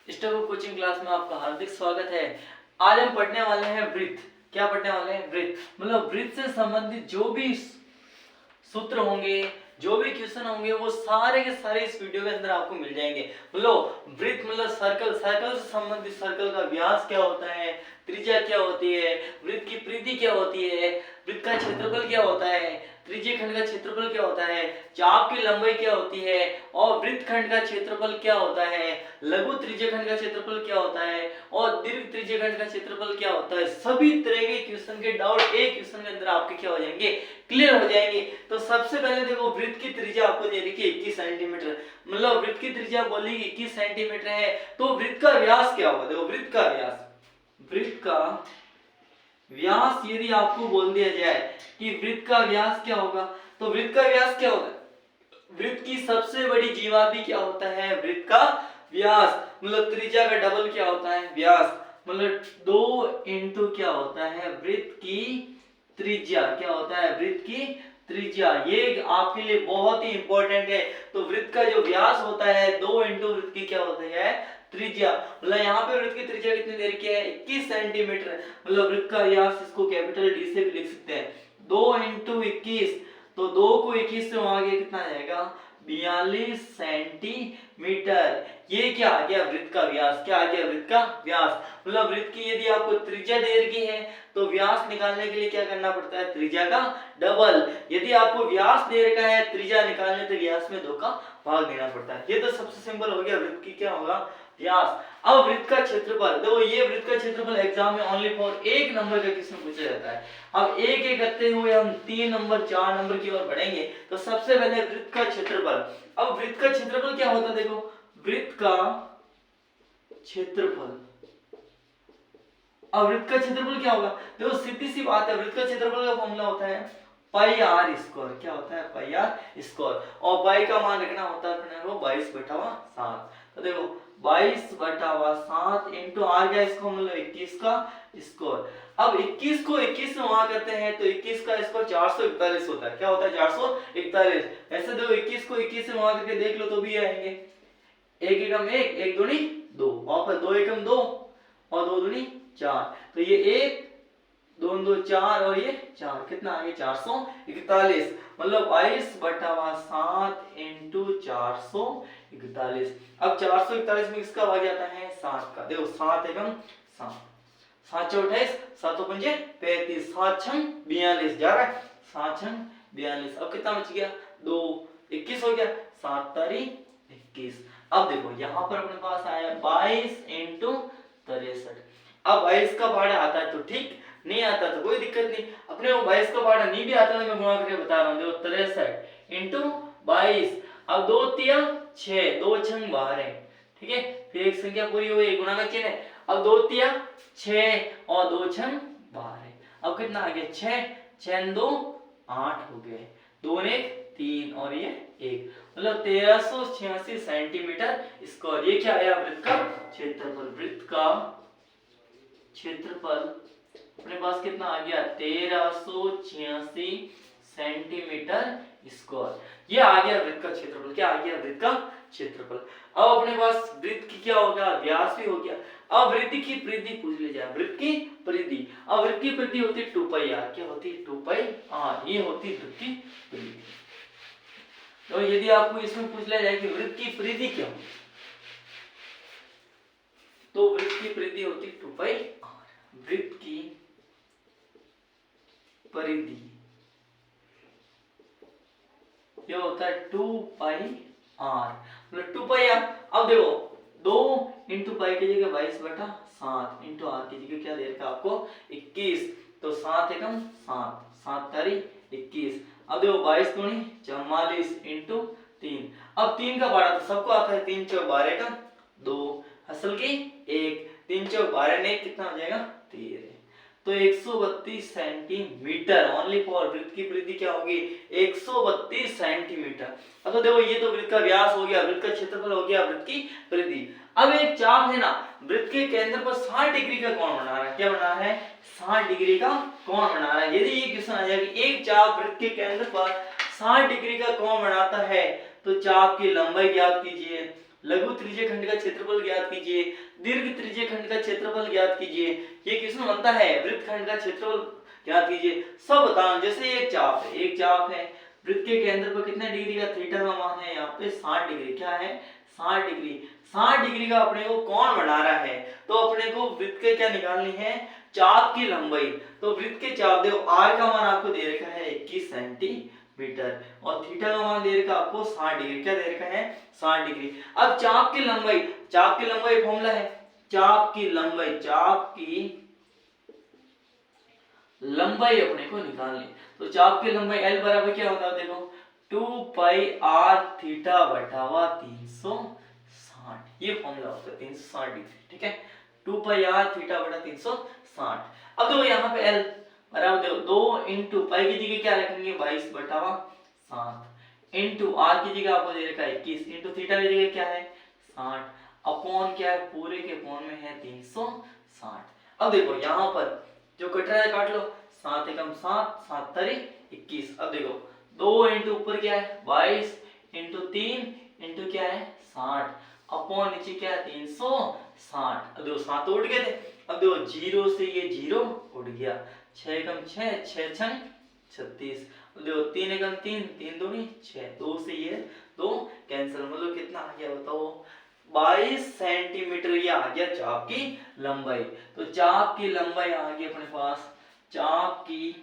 Stucco coaching class में आपका हार्दिक स्वागत है। आज हम पढ़ने वाले हैं वृत्त। क्या पढ़ने वाले हैं? वृत्त। मतलब वृत्त से संबंधित जो भी सूत्र होंगे, जो भी क्वेश्चन होंगे, वो सारे के सारे इस वीडियो के अंदर आपको मिल जाएंगे। मतलब वृत्त मतलब सर्कल, सर्कल से संबंधित सर्कल का व्यास क्या होता है, त्रिज्या क्या होती है, वृत्त की परिधि क्या होती है, वृत्त का क्षेत्रफल क्या होता है, त्रिज्यीय खंड का क्षेत्रफल क्या होता है, चाप की लंबाई क्या होती है, और वृत्त खंड का क्षेत्रफल क्या होता है, लघु त्रिज्यीय खंड का क्षेत्रफल क्या होता है, और दीर्घ त्रिज्यीय खंड का क्षेत्रफल क्या होता है। सभी तरह के क्वेश्चन के डाउट एक क्वेश्चन के अंदर आपके क्या हो जाएंगे, क्लियर हो जाएंगे। तो सबसे पहले देखो, वृत्त की त्रिज्या आपको दे रखी है 21 सेंटीमीटर। मतलब वृत्त की त्रिज्या बोली 21 सेंटीमीटर है, तो वृत्त का व्यास क्या होगा? देखो वृत्त का व्यास, वृत्त का व्यास यदि आपको बोल दिया जाए कि वृत्त का व्यास क्या होगा, तो वृत्त का व्यास क्या होगा? वृत्त की सबसे बड़ी जीवा भी क्या होता है? वृत्त का व्यास। मतलब त्रिज्या का डबल क्या होता है? व्यास। मतलब 2 इंटू क्या होता है? वृत्त की त्रिज्या। क्या होता है? वृत्त की त्रिज्या। ये आपके लिए बहुत ही इंपॉर्टेंट है। तो वृत्त का जो व्यास होता है 2 इंटू वृत्त की क्या होती है? त्रिज्या। मतलब यहाँ पे वृत्त की त्रिज्या कितनी दे रखी है? 21 सेंटीमीटर। मतलब वृत्त का व्यास इसको कैपिटल डी से भी लिख सकते हैं, 2 इंटू 21। तो 2 को 21 से आगे कितना जाएगा? 42 सेंटीमीटर। ये क्या आ गया? वृत्त का व्यास। क्या आ गया? वृत्त का व्यास। मतलब वृत्त की यदि आपको त्रिज्या दे रखी है तो व्यास निकालने के लिए क्या करना पड़ता है? त्रिज्या का डबल। यदि आपको व्यास दे रखा है, त्रिज्या निकालने तो व्यास में 2 का भाग देना पड़ता है। ये तो सबसे सिंपल हो गया, वृत्त की क्या होगा? व्यास। अब वृत्त का क्षेत्रफल देखो, ये वृत्त का क्षेत्रफल एग्जाम में ओनली फॉर 1 नंबर का क्वेश्चन पूछा जाता है। अब एक एक करते हुए हम 3 नंबर 4 नंबर की ओर बढ़ेंगे। तो सबसे पहले वृत्त का क्षेत्रफल। अब वृत्त का क्षेत्रफल क्या होता है? देखो वृत्त का क्षेत्रफल, अब वृत्त का क्षेत्रफल क्या होगा? देखो सीधी सी बात है, वृत्त का क्षेत्रफल का फॉर्मूला होता है पाई आर स्क्वायर। क्या होता है? पाई आर स्क्वायर। और पाई का मान रखना होता है अपने को 22/7। तो देखो 22/7 इंटू आर का स्क्वायर मतलब 21 का स्क्वायर। अब 21 को 21 से वहां करते हैं तो 21 का स्क्वायर 441 होता है। क्या होता है? 441। ऐसे देखो 21 को 21 से वहां करके देख लो तो भी आएंगे। एक एकम एक, एक दूनी 2, और 2 एकम 2 और 2 दूनी 4। तो ये 1 2 2 4 और ये 4, कितना आ गया? 441। मतलब 22/7 इंटू 441। अब 441 में किसका भाग जाता है? 7 का। देखो 7 एकम 7, 7 चौ 28, 7 पंजे 35, 7 छंग 42 जा रहा है, 7 छंग 42। अब कितना बच गया? 2 21 हो गया, 7 तारी 21। अब देखो यहाँ पर अपने पास आया 22 इंटू 63। अब 22 का भाड़ा आता है तो ठीक, नहीं आता तो कोई दिक्कत नहीं। अपने को 22 का भाड़ा नहीं भी आता तो मैं गुणा करके बता रहा हूँ। देखो 63 इंटू 22। अब 2 तिया 6, 2 छंग 12, ठीक है। फिर एक संख्या पूरी हो गई, गुणा का चिन्ह है। अब 2 तिया 6 और 2 छंग 12। अब कितना आ गया? 6 6 2 8 हो गए, 2 ने 3 और ये 1। मतलब 1386 सेंटीमीटर स्क्वायर। ये क्या आया? वृत्त का क्षेत्रफल। वृत्त का क्षेत्रफल अपने पास कितना आ गया? 1386 सेंटीमीटर स्क्वायर। ये आ गया वृत्त का क्षेत्रफल। क्या आ गया? वृत्त का क्षेत्रफल। अब अपने पास वृत्त की क्या होगा? व्यास भी हो गया। अब वृत्त की परिधि पूछ ली जाए, वृत्त की परिधि। अब वृत्त की परिधि होती है 2 पाई आर। क्या होती है? 2 पाई आर। ये होती है वृत्त की परिधि। तो यदि आपको इसमें पूछ लिया जाए कि वृत्त की परिधि क्या होती, तो वृत्त की परिधि होती है 2 पाई आर। वृत्त की परिधि ये होता है 2 पाई आर। मतलब 2 पाई आर। अब देखो 2 इंटू पाई की जगह 22/7 इंटू आर की जगह क्या दे रखा आपको? 21। तो 7 एकम 7, 7 तारी 21। अब देखो 22 दूनी 44 इंटू 3। अब 3 का भाड़ा तो सबको आता है, 3 चौक 12 का 2, असल की 1, 3 चौक 12 ने कितना हो जाएगा? 13। तो 132 सेंटीमीटर ओनली फॉर वृत्त की परिधि क्या होगी? 132 सेंटीमीटर। अब तो देखो ये तो वृत्त का व्यास हो गया, वृत्त का क्षेत्रफल हो गया, वृत्त की परिधि। अब एक चाप है ना, वृत्त के केंद्र पर 60 डिग्री का कोण बना रहा है। क्या बना रहा है? 60 डिग्री का कोण बना रहा है। यदि ये क्वेश्चन आ जाए कि एक चाप वृत्त के केंद्र पर 60 डिग्री का कोण बनाता है तो चाप की लंबाई ज्ञात कीजिए। लघु त्रिज्यीय खंड का क्षेत्रफल ज्ञात कीजिए, दीर्घ त्रिज्यीय खंड का क्षेत्रफल ज्ञात कीजिए। ये क्वेश्चन बनता है, वृत्त खंड का क्षेत्रफल ज्ञात कीजिए, सब बताना। जैसे एक चाप है, एक चाप है, वृत्त के केंद्र पर कितने डिग्री का थीटा का मान है, यहाँ पे 60 डिग्री। क्या है? 60 डिग्री। 60 डिग्री का अपने को कौन बना रहा है, तो अपने को वृत्त के क्या निकालनी है, चाप की लंबाई। तो वृत्त के चाप देखो, आर का मान आपको दे रखा है 21 सेंटीमीटर और थीटा का मान दे रखा आपको 60 डिग्री। क्या दे रखा है? 60 डिग्री। अब चाप की लंबाई, चाप की लंबाई फॉर्मूला है, चाप की लंबाई, चाप की लंबाई अपने को निकालनी। तो चाप की लंबाई L बराबर क्या होता है, देखो 2 पाई r थीटा बटा 360, ये फॉर्मूला होता है 360 डिग्री। ठीक है, 2 पाई r थीटा बटा 360। अब देखो यहाँ पे L बराबर देखो 2 इंटू पाई की जगह क्या रखेंगे 22 बटा 7 इंटू r की जगह आपको दे रखा है 21 इंटू थीटा की जगह क्या है 60 अपॉन क्या है, पूरे के अपॉन में है 360। अब देखो यहाँ पर जो कट रहा है काट लो, 7 एकम 7, 7 तारी 21। अब देखो 2 इंटू ऊपर क्या है 22 इंटू 3 इंटू क्या है 60 अपॉन नीचे क्या है 360। अब देखो 7 उठ गए थे, अब देखो 0 से ये 0 उठ गया, 6 एकम 6, 6 छंग 36। अब देखो 3 एकम 3, 3 दूनी 6, 2 से ये 2 कैंसिल, मतलब कितना आ गया बताओ 22 सेंटीमीटर। ये आ गया चाप की लंबाई। तो चाप की लंबाई आ गई अपने पास, चाप की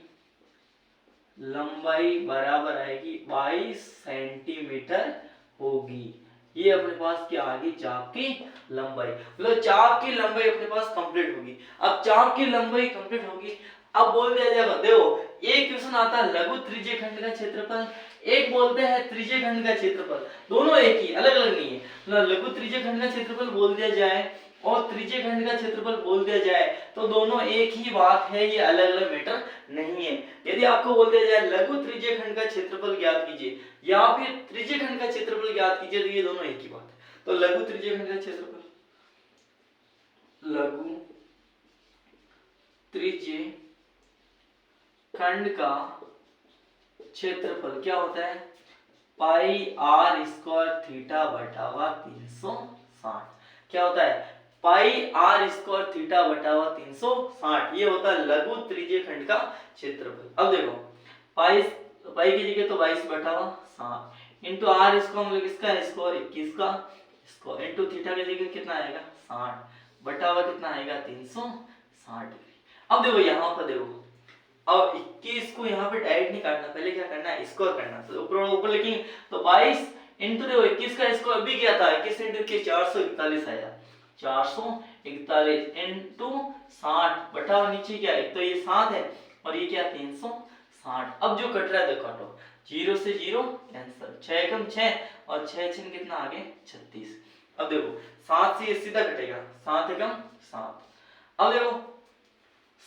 लंबाई बराबर आएगी 22 सेंटीमीटर होगी। ये अपने पास क्या आ गई, चाप की लंबाई। मतलब चाप की लंबाई अपने पास कंप्लीट होगी। अब चाप की लंबाई कंप्लीट होगी, अब बोल दिया जाएगा, देखो एक क्वेश्चन आता है लघु त्रिज्यीय खंड का क्षेत्रफल, एक बोलते हैं त्रिज्यीय खंड का क्षेत्रफल, दोनों एक ही, अलग अलग नहीं है। मतलब लघु त्रिज्यीय खंड का क्षेत्रफल बोल दिया जाए और त्रिज्यीय खंड का क्षेत्रफल बोल दिया जाए तो दोनों एक ही बात है, ये अलग अलग मैटर नहीं है। यदि आपको बोल दिया जाए लघु त्रिज्यीय खंड का क्षेत्रफल ज्ञात कीजिए या फिर त्रिज्यीय खंड का क्षेत्रफल ज्ञात कीजिए, तो ये दोनों एक ही बात है। तो लघु त्रिज्यीय खंड का क्षेत्रफल, लघु त्रिज्यीय खंड का क्षेत्रफल क्या होता है, पाई आर स्क्वायर थीटा बटा 360। क्या होता है, पाई आर स्क्वायर थीटा बटा 360, ये होता है लघु त्रिज्यीय खंड का क्षेत्रफल। अब देखो पाई, पाई की जगह तो 22 बटा 7 इंटू आर स्क्वायर मतलब किसका स्क्वायर 21 का स्क्वायर इंटू थीटा की जगह कितना आएगा 60 बटा कितना आएगा 360 डिग्री। अब देखो यहाँ पर देखो, अब 21 को यहाँ पे डायरेक्ट नहीं काटना, पहले क्या करना है स्क्वायर करना। तो ऊपर ऊपर लिखेंगे तो 22 इंटू देखो 21 का स्क्वायर भी क्या था 21 इंटू 441 आया, 441 इंटू 60 बटा नीचे क्या है, एक तो ये 7 है और ये क्या 360। अब जो कट रहा है देखो काटो, 0 से 0 कैंसिल, 6 एकम 6 और 6 छन कितना आ गए 36। अब देखो 7 से ये सीधा कटेगा, 7 एकम 7। अब देखो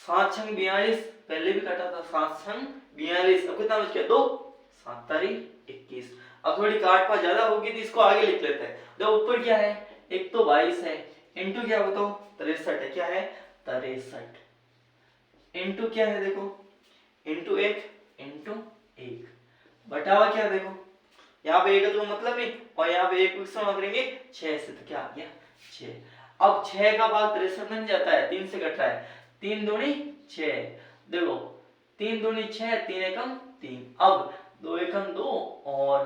7 छंग 42, पहले भी कटा था 7 छंग 42, अब कितना बच गया 2, 7 तारीख 21। अब थोड़ी काट पा ज्यादा होगी तो इसको आगे लिख लेते हैं। देखो ऊपर क्या है, एक तो 22 है इंटू क्या बताओ 63 है, क्या है 63 इंटू क्या है देखो इंटू 1 इंटू 1 बटावा क्या देखो यहाँ पे 1 तो मतलब नहीं और यहाँ पे 1 विकर्ण करेंगे 6 से, तो क्या आ गया 6। अब 6 का भाग 63 बन जाता है, 3 से कट रहा है, 3 दूनी 6, देखो 3 दूनी 6, 3 एकम 3, अब 2 एकम 2 और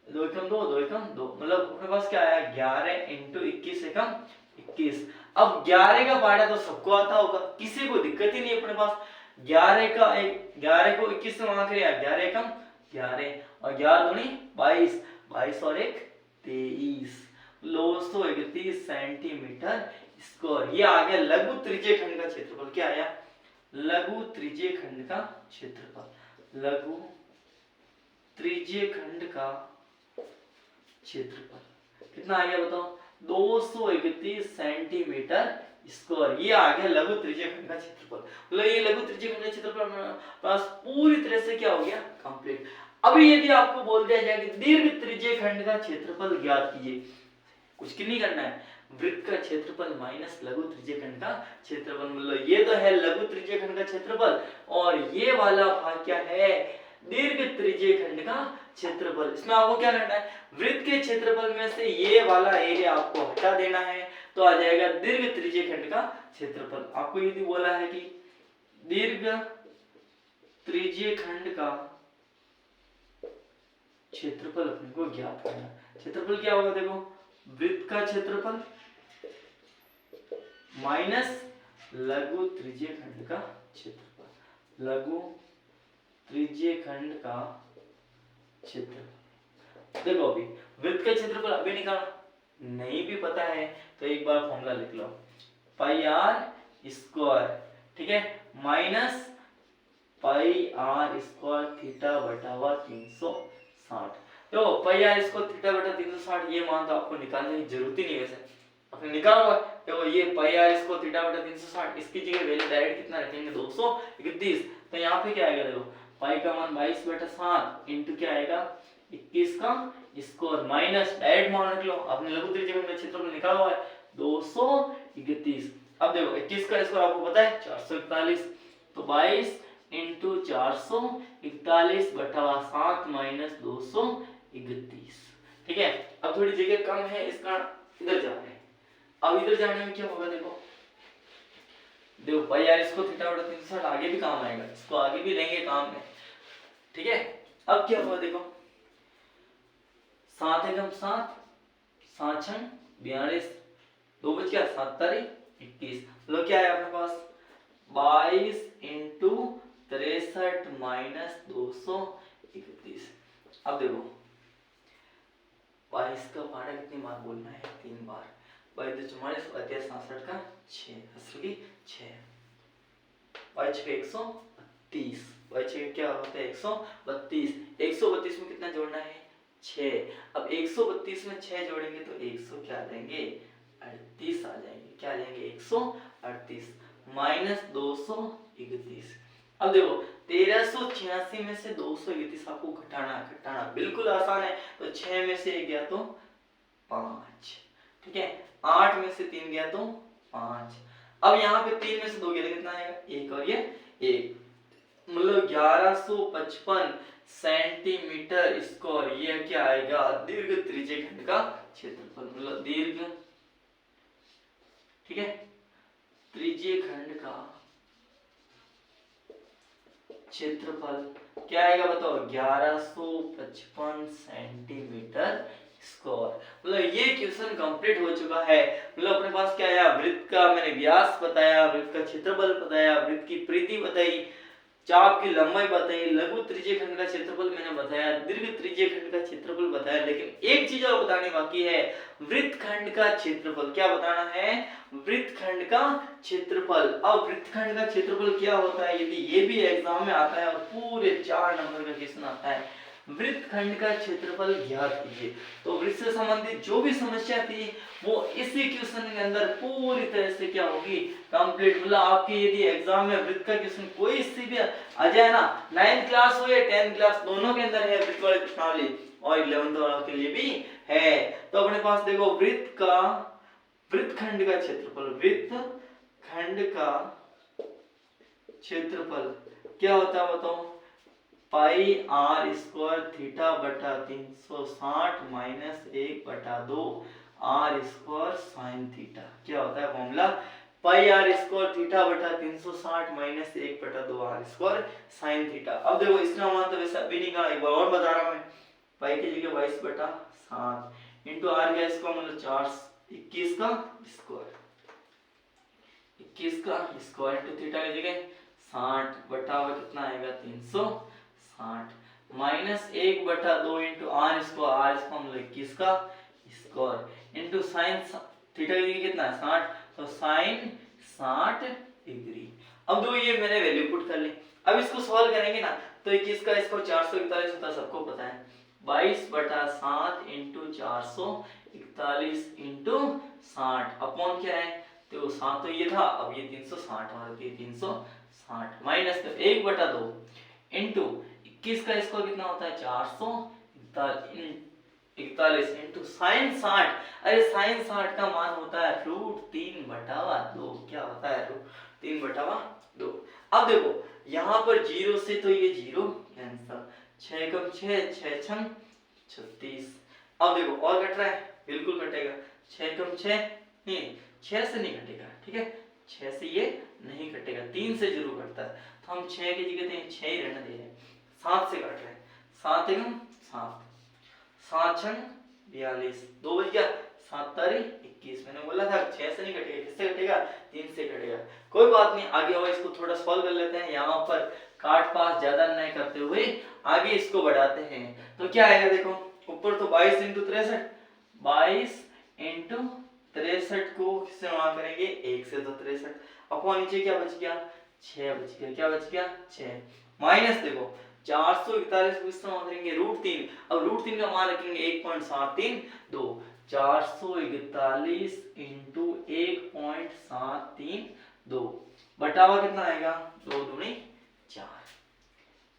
2 एकम 2, 2 एकम 2, मतलब अपने पास क्या आया 11 इंटू 21 एकम 21। अब 11 का पार्ट तो सबको आता होगा, किसी को दिक्कत ही नहीं अपने पास। 11 को 21 से वहां करिए 11 एकम 11 और 11 दूनी 22, 22 और 1 23, 231 सेंटीमीटर स्क्वायर। ये आ गया लघु त्रिज्यीय खंड का क्षेत्रफल। क्या आया, लघु त्रिज्यीय खंड का क्षेत्रफल, लघु त्रिज्यीय खंड का क्षेत्रफल कितना आ गया बताओ 231 सेंटीमीटर स्क्वायर। ये आ गया लघु त्रिज्यीय खंड का क्षेत्रफल। मतलब ये लघु त्रिज्यीय खंड का क्षेत्रफल पास पूरी तरह से क्या हो गया कंप्लीट। अभी यदि आपको बोल दिया जाए कि दीर्घ त्रिज्यीय खंड का क्षेत्रफल ज्ञात कीजिए, कुछ नहीं करना है, वृत्त का क्षेत्रफल माइनस लघु त्रिज्यीय खंड का क्षेत्रफल। मतलब ये तो है लघु त्रिज्यीय खंड का क्षेत्रफल और ये वाला भाग क्या है दीर्घ त्रिज्यीय खंड का क्षेत्रफल। इसमें आपको क्या करना है, वृत्त के क्षेत्रफल में से ये वाला एरिया आपको हटा देना है, तो आ जाएगा दीर्घ त्रिज्यीय खंड का क्षेत्रफल। आपको यदि बोला है कि दीर्घ त्रिज्यीय खंड का क्षेत्रफल अपने को ज्ञात करना। क्षेत्रफल क्या होगा, देखो वृत्त का क्षेत्रफल माइनस लघु त्रिज्यीय खंड का क्षेत्रफल, लघु त्रिज्यीय खंड का क्षेत्रफल। देखो अभी वृत्त का क्षेत्रफल अभी निकालना नहीं भी पता है तो एक बार फॉर्मूला लिख लो, पाई आर स्क्वायर, ठीक है, minus pi r square theta बटा 360। तो पाई आर स्क्वायर थीटा बटा 360 ये मान तो आपको निकालने की जरूरत ही नहीं, वैसे आपने निकाला हुआ। देखो ये पाई आर स्क्वायर थीटा बटा 360, इसकी जगह वैल्यू डायरेक्ट कितना रखेंगे 231, तो यहाँ पे क्या आएगा, देखो पाई का मान 22/7 इंटू क्या आएगा 21 का स्क्वायर माइनस डायरेक्ट मान रख लो, आपने लघु त्रिज्यीय खंड का क्षेत्रफल निकाला हुआ है 231। अब देखो 21 का स्क्वायर आपको पता है 441, तो 22 इंटू 441/7 माइनस 231, ठीक है। अब थोड़ी जगह कम है, इसका इधर जाना है। अब इधर जाने में क्या होगा, देखो पाई आर इसको थीटा बटा 360 आगे भी काम आएगा, इसको आगे भी लेंगे काम में, ठीक है। अब क्या हुआ, देखो 7 एकम 7, 7 छन 42, 2 बच गया 7 तारीख 21, लो क्या है अपने पास 22 इंटू 63 माइनस 231। अब देखो 22 का पारा कितनी बार बोलना है, 3 बार, 22 44 67 का 6 असली 6, 22 130, 22 क्या होता है 132, 132 में कितना जोड़ना है 6। अब 132 में 6 जोड़ेंगे तो 100 क्या आ जाएंगे 38 आ जाएंगे, क्या आ जाएंगे 138 माइनस 231। अब देखो 1386 में से 231 आपको घटाना बिल्कुल आसान है, तो 6 में से 1 गया तो 5, ठीक है, 8 में से 3 गया तो 5। अब यहाँ पे 3 में से 2 गया कितना आएगा 1, और ये 1, मतलब 1155 सेंटीमीटर स्क्वायर, ये क्या आएगा दीर्घ त्रिज्यीय खंड का क्षेत्रफल, मतलब दीर्घ, ठीक है, त्रिज्यीय खंड का क्षेत्रफल क्या आएगा बताओ 1155 सेंटीमीटर स्क्वायर। मतलब ये क्वेश्चन कंप्लीट हो चुका है। मतलब अपने पास क्या आया, वृत्त का मैंने व्यास बताया, वृत्त का क्षेत्रफल बताया, वृत्त की परिधि बताई, चाप की लंबाई बताई, लघु त्रिज्यीय खंड का क्षेत्रफल मैंने बताया, दीर्घ त्रिज्यीय खंड का क्षेत्रफल बताया, लेकिन एक चीज और बतानी बाकी है, वृत्त खंड का क्षेत्रफल। क्या बताना है, वृत्त खंड का क्षेत्रफल। अब वृत्त खंड का क्षेत्रफल क्या होता है, यदि ये भी एग्जाम में आता है और पूरे 4 नंबर का क्वेश्चन आता है, वृत्त खंड का क्षेत्रफल ज्ञात कीजिए। तो वृत्त से संबंधित जो भी समस्या थी वो इसी क्वेश्चन के अंदर पूरी तरह से क्या होगी कंप्लीट। मतलब आपके यदि एग्जाम में वृत्त का क्वेश्चन कोई सी भी आ जाए ना, 9th क्लास हो या 10th क्लास, दोनों के अंदर है वृत्त वाले प्रश्नावली, और 11th वालों के लिए भी है। तो अपने पास देखो वृत्त खंड का क्षेत्रफल, वृत्त खंड का क्षेत्रफल क्या होता है बताओ, पाई आर स्क्वायर थीटा बटा 360 minus 1/2 r square sine theta. क्या होता है formula, pi r square theta बटा 360 minus 1/2 r square sine theta. अब देखो इसका मान तो वैसे अभी निकाला, एक बार और बता रहा हूं मैं, पाई की जगह 22/7 इंटू आर का स्क्वायर मतलब 421 का स्क्वायर, 21 का स्क्वायर इंटू थीटा की जगह 60 बटा कितना आएगा 360 माइनस 1/2 इंटू आर स्क्वायर मतलब 21 का स्क्वायर इंटू साइन थीटा की कितना है 60, तो साइन 60 डिग्री। अब दो ये मैंने वैल्यू पुट कर ली। अब इसको सॉल्व करेंगे ना तो 21 का इसको 441 होता है, सबको पता है, 22/7 इंटू 441 इंटू 60 अपॉन क्या है, तो 7 तो ये था, अब ये 360 और ये 360 माइनस तो 1/2 इंटू 21 का इसको कितना होता है 441 इंटू साइन 60, अरे साइन 60 का मान होता है √3/2, क्या होता है √3/2। अब देखो यहाँ पर 0 से तो ये 0 कैंसल, 6 कम 6, 6 छंग 36। अब देखो और कट रहा है, बिल्कुल कटेगा। 6 कम 6 नहीं, 6 से नहीं कटेगा, ठीक है, 6 से ये नहीं कटेगा, 3 से जरूर कटता है, तो हम 6 की जगह 6 ही रहने दे रहे हैं। 7 से कट रहे हैं, 7 एकम 7, 7 छंग 42, 2 बज गया, 7 तारीख 21। मैंने बोला था 6 से नहीं कटेगा, किससे कटेगा, 3 से कटेगा। कोई बात नहीं, आगे और इसको थोड़ा सॉल्व कर लेते हैं। यहाँ पर काट पास ज्यादा नहीं करते हुए आगे इसको बढ़ाते हैं। तो क्या आएगा देखो, ऊपर तो 22 इंटू 63, 22 इंटू 63 को किससे गुणा करेंगे, 1 से, तो 63 अपॉन नीचे क्या बच गया, 6 बच गया, क्या बच गया 6, माइनस देखो 441 को किससे गुणा करेंगे, √3। अब √3 का मान रखेंगे 1.732, 441 इंटू 1.732 बटा हुआ कितना आएगा, 2 दूनी 4।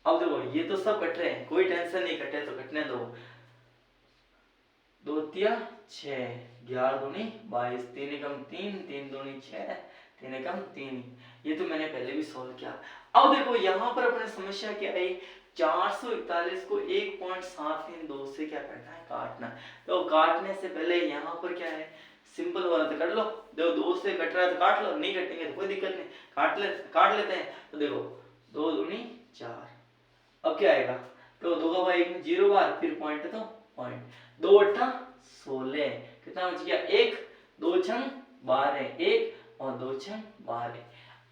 अब देखो ये तो सब कट रहे हैं, कोई टेंशन नहीं, कटे तो कटने दो। 2 तिया 6, 11 दूनी 22, 3 एकम 3, 3 दूनी 6, 3 एकम 3। ये तो मैंने पहले भी सॉल्व किया। अब देखो यहाँ पर अपने समस्या क्या है, 441 को 1.732 से क्या करना है, काटना। तो काटने से पहले यहाँ पर क्या है, सिंपल वाला तो कर लो, देखो 2 से कट रहा है तो काट लो, नहीं कटेंगे तो कोई दिक्कत नहीं, काट लेते हैं। तो देखो 2 दूनी 4, अब क्या आएगा, तो 2 का भाई 1 में 0 बार, फिर पॉइंट है तो पॉइंट, 2 8 16, कितना बच गया 1, 2 छंग 12, 1 और 2 छंग 12।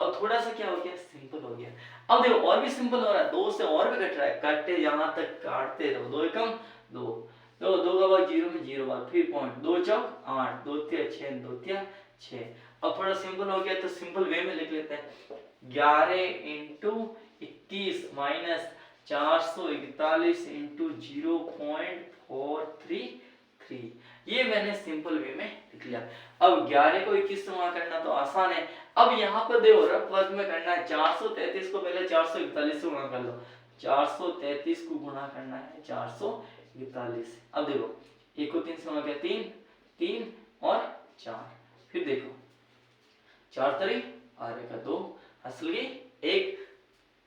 अब थोड़ा सा क्या हो गया, सिंपल हो गया। अब देखो और भी सिंपल हो रहा है, 2 से और भी कट रहा है, काटते यहां तक काटते रहो, 2 एकम 2, तो 2 का भाग 0 में 0 बार, फिर पॉइंट, 2 चौक 8, 2 तिया 6, 2 तिया 6। अब थोड़ा सिंपल हो गया तो सिंपल वे में लिख लेते हैं, 11 इंटू 21 माइनस 441 इंटू 0.433, ये मैंने सिंपल वे में लिख लिया। अब 11 को 21 से गुणा करना तो आसान है। अब यहाँ पर देखो रफ वर्ग में करना है, 433 को पहले 441 से गुणा कर लो, 433 को गुणा करना है 441। अब देखो 1 को 3 से गुणा किया 3, 3 और 4, फिर देखो 4 तरी 12 का 2, असल की 1,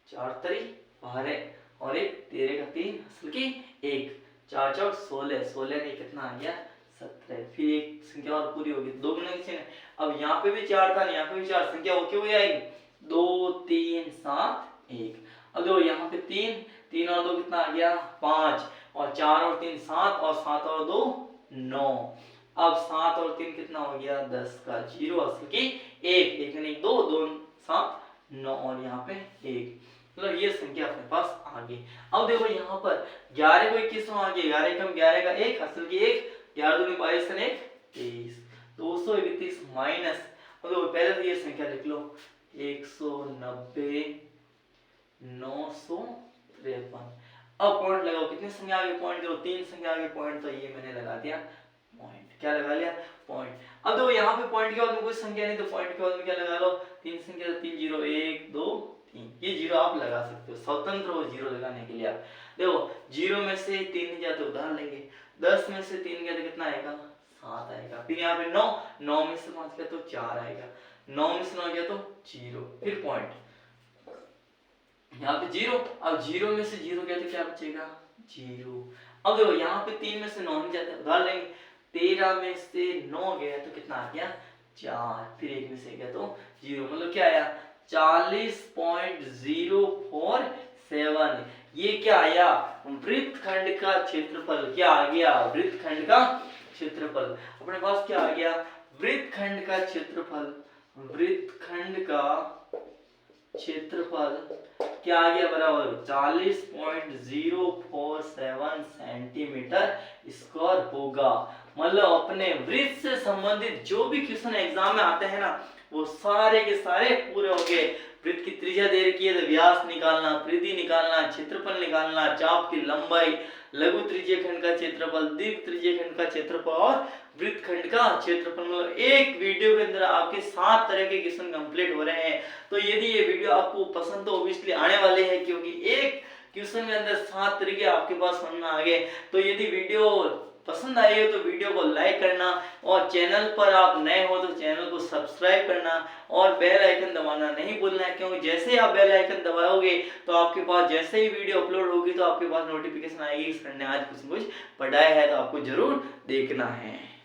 4 तरी 12 और 1 13 का 3, असल की 1, 4 चौक 16, 16 नहीं कितना आ गया 17, फिर एक संख्या और पूरी होगी, 2 गुना किसी ने। अब यहाँ पे भी 4 था, यहाँ पे भी 4, संख्या ओके हुई आएगी, 2 3 7 1। अब देखो यहाँ पे 3, 3 और 2 कितना आ गया 5, और 4 और 3 7, और 7 और 2 9। अब 7 और 3 कितना हो गया 10 का 0, असल की 1, 1 में 2, 2 7 9 और यहाँ पे 1, मतलब ये संख्या अपने पास आ गई। अब देखो यहाँ पर 11 को 21 में आ गया, 11 एकम 11 का 1, असल की 1, 11 दूनी 22 और 1 23, 231 माइनस, अब देखो पहले तो ये संख्या लिख लो 190 953। अब पॉइंट लगाओ, कितनी संख्या आगे पॉइंट करो, 3 संख्या आगे पॉइंट, तो ये मैंने लगा दिया पॉइंट, क्या लगा लिया पॉइंट। अब देखो यहाँ पे पॉइंट के बाद में कोई संख्या नहीं, तो पॉइंट के बाद में क्या लगा लो, 3 संख्या, 3 0 1 2 3, ये 0 आप लगा सकते हो, स्वतंत्र हो 0 लगाने के लिए। आप देखो 0 में से 3 नहीं जाते उधार लेंगे, 10 में से 3 गया तो कितना आएगा 7 आएगा, फिर यहाँ पे 9, 9 में से 5 गया तो 4 आएगा, 9 में से 9 गया तो 0, फिर पॉइंट, यहाँ पे 0, अब 0 में से 0 गया तो क्या बचेगा 0। अब देखो यहाँ पे 3 में से 9 नहीं जाते उधार लेंगे, 13 में से 9 गया तो कितना आ गया 4, फिर 1 में से गया तो 0, मतलब क्या आया 40.047। ये क्या आया वृत्तखंड का क्षेत्रफल, क्या आ गया वृत्तखंड का क्षेत्रफल। अपने पास क्या आ गया वृत्तखंड का क्षेत्रफल, वृत्तखंड का क्षेत्रफल क्या आ गया बराबर 40.047 सेंटीमीटर स्क्वायर होगा। मतलब अपने वृत्त से संबंधित जो भी क्वेश्चन एग्जाम में आते हैं ना, वो सारे के सारे पूरे हो गए। वृत्त की त्रिज्या दे रखी है तो व्यास निकालना, परिधि निकालना, क्षेत्रफल निकालना, चाप की लंबाई, लघु त्रिज्यखंड का क्षेत्रफल, दीर्घ त्रिज्यखंड का क्षेत्रफल और वृत्तखंड का क्षेत्रफल। मतलब एक वीडियो के अंदर आपके 7 तरह के क्वेश्चन कंप्लीट हो रहे हैं। तो यदि ये वीडियो आपको पसंद तो ऑब्वियसली आने वाले हैं, क्योंकि एक क्वेश्चन के अंदर 7 तरीके आपके पास समझ में आ गए। तो यदि वीडियो पसंद आई हो तो वीडियो को लाइक करना, और चैनल पर आप नए हो तो चैनल को सब्सक्राइब करना और बेल आइकन दबाना नहीं भूलना है, क्योंकि जैसे ही आप बेल आइकन दबाओगे तो आपके पास जैसे ही वीडियो अपलोड होगी तो आपके पास नोटिफिकेशन आएगी, सर ने आज कुछ न कुछ पढ़ाया है तो आपको जरूर देखना है।